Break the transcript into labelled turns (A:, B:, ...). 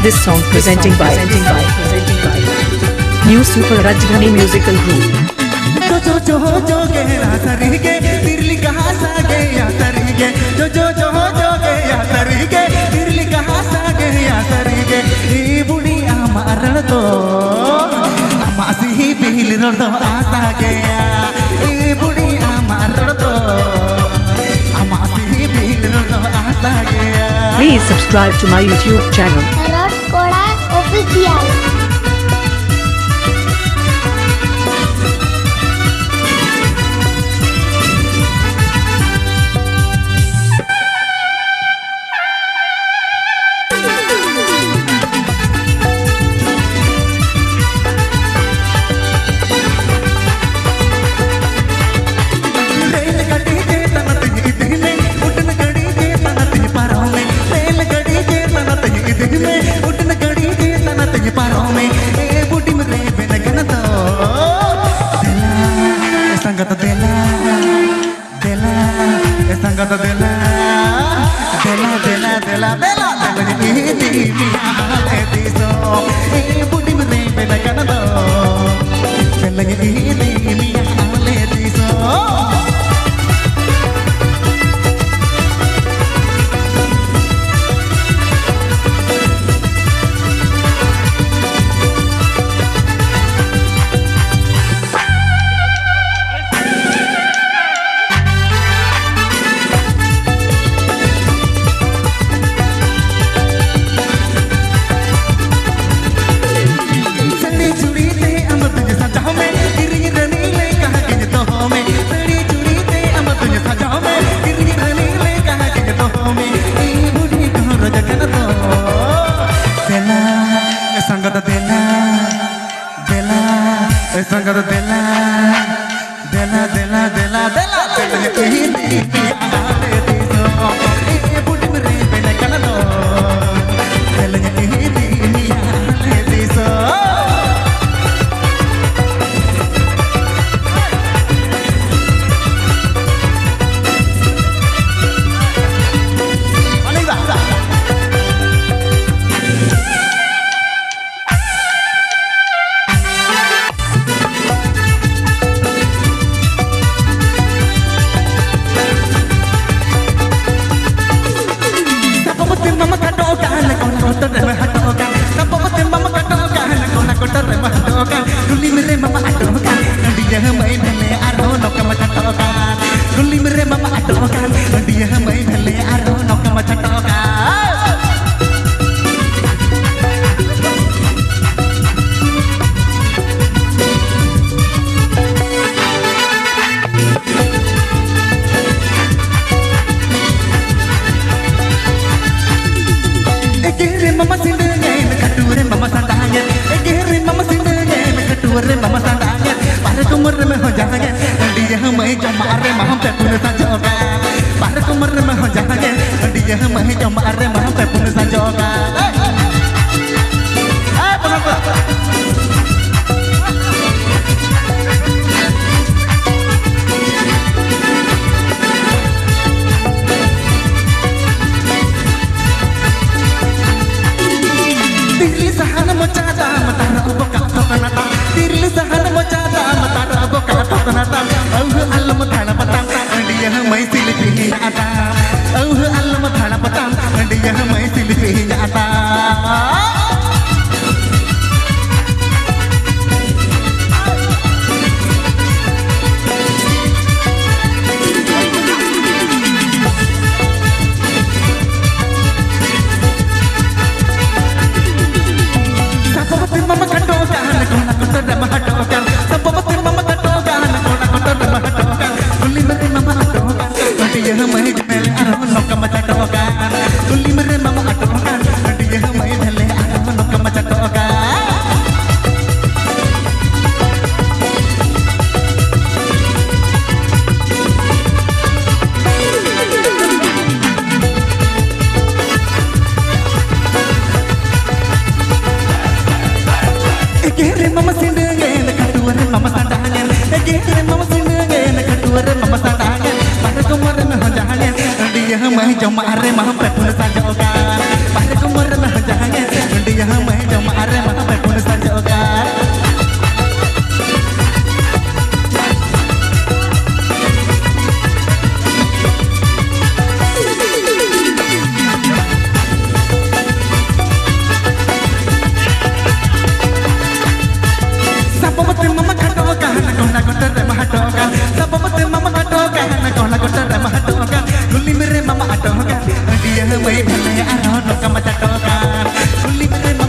A: This song presenting by New Super Rajdhani Musical Group.
B: जो गहरा सरीगे तिरली कहाँ सागे या सरीगे जो गया सरीगे तिरली कहाँ सागे या सरीगे ये बुढ़ी आमारण तो आमासी ही पील रोड आसा गया ये बुढ़ी आमारण तो आमासी ही पील रोड आसा गया.
A: Please subscribe to my YouTube channel.
C: Rod Koda Official.
B: Jom arre mah pepun sajokan, pada kumur nah jangan dia ᱵᱟᱹᱭ ᱵᱷᱟᱞᱮ ᱟᱨᱦᱚᱸ ᱱᱚᱝᱠᱟ ᱢᱟ ᱪᱟᱴᱚᱜ ᱠᱟᱱ ᱠᱩᱞᱤ ᱢᱮ